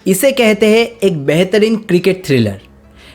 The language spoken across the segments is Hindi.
इसे कहते हैं एक बेहतरीन क्रिकेट थ्रिलर।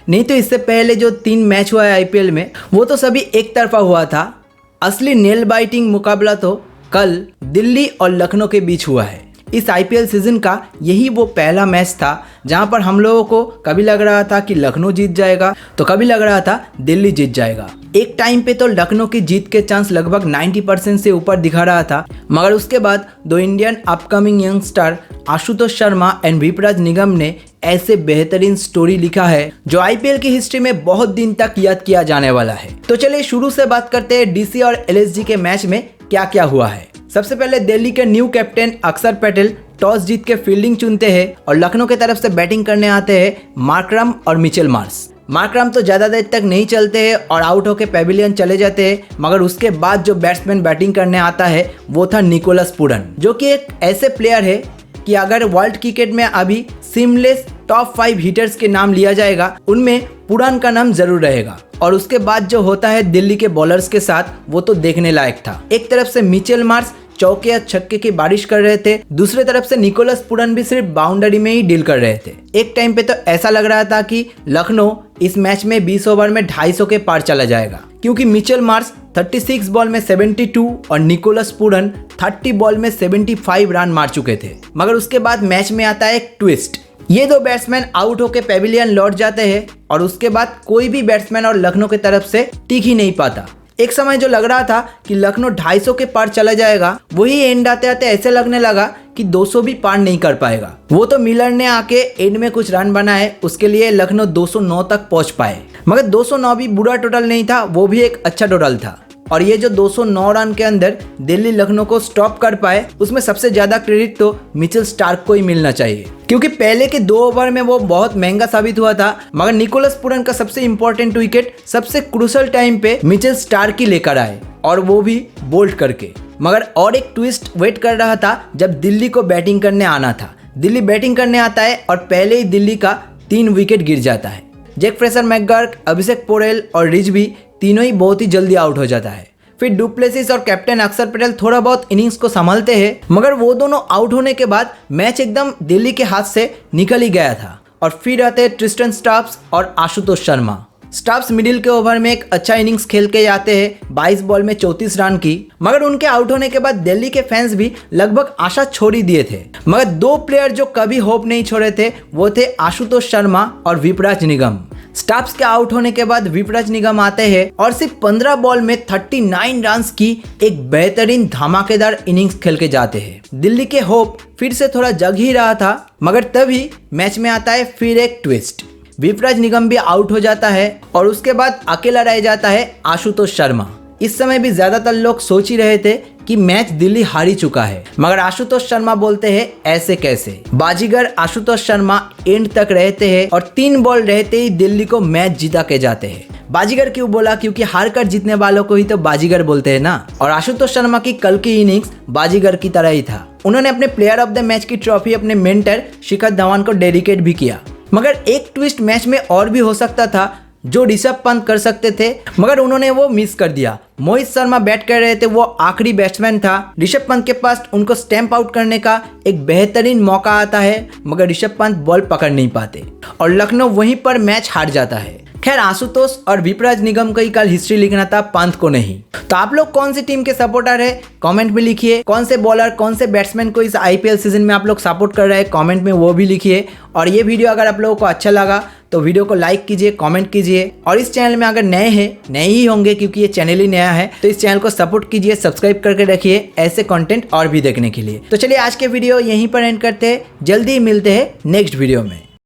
नहीं तो इससे पहले जो 3 मैच हुआ है आईपीएल में वो तो सभी एक तरफा हुआ था। असली नेल बाइटिंग मुकाबला तो कल दिल्ली और लखनऊ के बीच हुआ है। इस आईपीएल सीजन का यही वो पहला मैच था जहां पर हम लोगों को कभी लग रहा था कि लखनऊ जीत जाएगा तो कभी लग रहा था दिल्ली जीत जाएगा। एक टाइम पे तो लखनऊ की जीत के चांस लगभग 90% से ऊपर दिखा रहा था, मगर उसके बाद 2 Indian upcoming youngster Ashutosh Sharma and Vipraj Nigam ने ऐसे बेहतरीन स्टोरी लिखा है जो आईपीएल की हिस्ट्री में बहुत दिन तक याद किया जाने वाला है। तो चलिए शुरू से बात करते हैं डीसी और एलएसजी के मैच में क्या क्या हुआ है। सबसे पहले दिल्ली के न्यू कैप्टन अक्षर पटेल टॉस जीत के फील्डिंग चुनते हैं और लखनऊ की तरफ से बैटिंग करने आते हैं मार्करम और मिचेल मार्श। मार्करम तो ज़्यादा देर तक नहीं चलते हैं और आउट होकर पेविलियन चले जाते हैं, मगर उसके बाद जो बैट्समैन बैटिंग करने आता है वो था निकोलस पूरन, जो कि एक ऐसे प्लेयर है कि अगर वर्ल्ड क्रिकेट में अभी सीमलेस टॉप 5 हिटर्स के नाम लिया जाएगा उनमें पूरन का नाम जरूर रहेगा। और उसके बाद जो होता है दिल्ली के बॉलर्स के साथ वो तो देखने लायक था। एक तरफ से मिचेल मार्श चौके या छक्के की बारिश कर रहे थे, दूसरी तरफ से निकोलस पूरन भी सिर्फ बाउंड्री में ही डील कर रहे थे। एक टाइम पे तो ऐसा लग रहा था कि लखनऊ इस मैच में 20 ओवर में 250 के पार चला जाएगा, क्योंकि मिचेल मार्श 36 बॉल में 72 और निकोलस पूरन 30 बॉल में 75 रन मार चुके थे। मगर उसके बाद मैच में आता है एक ट्विस्ट। ये 2 बैट्समैन आउट होकर पेविलियन लौट जाते हैं और उसके बाद कोई भी बैट्समैन और लखनऊ की तरफ से टिक ही नहीं पाता। एक समय जो लग रहा था कि लखनऊ 250 के पार चला जाएगा, वही एंड आते आते ऐसे लगने लगा कि 200 भी पार नहीं कर पाएगा। वो तो मिलर ने आके एंड में कुछ रन बनाए, उसके लिए लखनऊ 209 तक पहुंच पाए। मगर 209 भी बुरा टोटल नहीं था, वो भी एक अच्छा टोटल था। और ये जो 209 रन के अंदर दिल्ली लखनऊ को स्टॉप कर पाए, उसमें सबसे ज्यादा क्रेडिट तो मिचेल स्टार्क को ही मिलना चाहिए, क्योंकि पहले के 2 ओवर में वो बहुत महंगा साबित हुआ था। मगर निकोलस पूरन का सबसे इंपॉर्टेंट विकेट सबसे क्रूशल टाइम पे मिचेल स्टार्क ही लेकर आए, और वो भी बोल्ड करके। मगर और एक ट्विस्ट वेट कर रहा था जब दिल्ली को बैटिंग करने आना था। दिल्ली बैटिंग करने आता है और पहले ही दिल्ली का 3 विकेट गिर जाता है। जैक फ्रेशर मैकगर्क, अभिषेक पोरेल और रिजवी तीनों ही बहुत ही जल्दी आउट हो जाता है। फिर डुप्लेसिस और कैप्टन अक्षर पटेल थोड़ा बहुत इनिंग्स को संभालते हैं, मगर वो दोनों आउट होने के बाद मैच एकदम दिल्ली के हाथ से निकल ही गया था। और फिर आते हैं ट्रिस्टन स्टार्क्स और आशुतोष शर्मा। स्टार्क्स मिडिल के ओवर में एक अच्छा इनिंग्स खेल के जाते हैं 22 बॉल में 34 रन की, मगर उनके आउट होने के बाद दिल्ली के फैंस भी लगभग आशा छोड़ ही दिए थे। मगर 2 प्लेयर जो कभी होप नहीं छोड़े थे वो थे आशुतोष शर्मा और विपराज निगम। स्टार्क्स के आउट होने के बाद विपराज निगम आते हैं और सिर्फ 15 बॉल में 39 रन्स की एक बेहतरीन धमाकेदार इनिंग्स खेल के जाते हैं। दिल्ली के होप फिर से थोड़ा जग ही रहा था, मगर तभी मैच में आता है फिर एक ट्विस्ट। विपराज निगम भी आउट हो जाता है और उसके बाद अकेला रह जाता है आशुतोष शर्मा। इस समय भी ज्यादातर लोग सोच ही रहे थे कि मैच दिल्ली हार ही चुका है, मगर आशुतोष शर्मा बोलते हैं ऐसे कैसे। बाजीगर आशुतोष शर्मा एंड तक रहते हैं और 3 बॉल रहते ही दिल्ली को मैच जिता के जाते हैं। बाजीगर क्यों बोला, क्योंकि हार कर जीतने वालों को ही तो बाजीगर बोलते हैं ना। और आशुतोष शर्मा की कल की इनिंग्स बाजीगर की तरह ही था। उन्होंने अपने प्लेयर ऑफ द मैच की ट्रॉफी अपने मेंटर शिखर धवन को डेडिकेट भी किया। मगर एक ट्विस्ट मैच में और भी हो सकता था जो ऋषभ पंत कर सकते थे, मगर उन्होंने वो मिस कर दिया। मोहित शर्मा बैट कर रहे थे, वो आखिरी बैट्समैन था। ऋषभ पंत के पास उनको स्टैंप आउट करने का एक बेहतरीन मौका आता है, मगर ऋषभ पंत बॉल पकड़ नहीं पाते और लखनऊ वहीं पर मैच हार जाता है। खैर आशुतोष और विपराज निगम का ही कल हिस्ट्री लिखना था, पंत को नहीं। तो आप लोग कौन सी टीम के सपोर्टर है कमेंट में लिखिए। कौन से बॉलर कौन से बैट्समैन को इस आईपीएल सीजन में आप लोग सपोर्ट कर रहे हैं कमेंट में वो भी लिखिए। और ये वीडियो अगर आप लोगों को अच्छा लगा तो वीडियो को लाइक कीजिए, कमेंट कीजिए। और इस चैनल में अगर नए ही होंगे क्योंकि ये चैनल ही नया है, तो इस चैनल को सपोर्ट कीजिए, सब्सक्राइब करके रखिए ऐसे कंटेंट और भी देखने के लिए। तो चलिए आज के वीडियो यहीं पर एंड करते हैं, जल्दी ही मिलते हैं नेक्स्ट वीडियो में।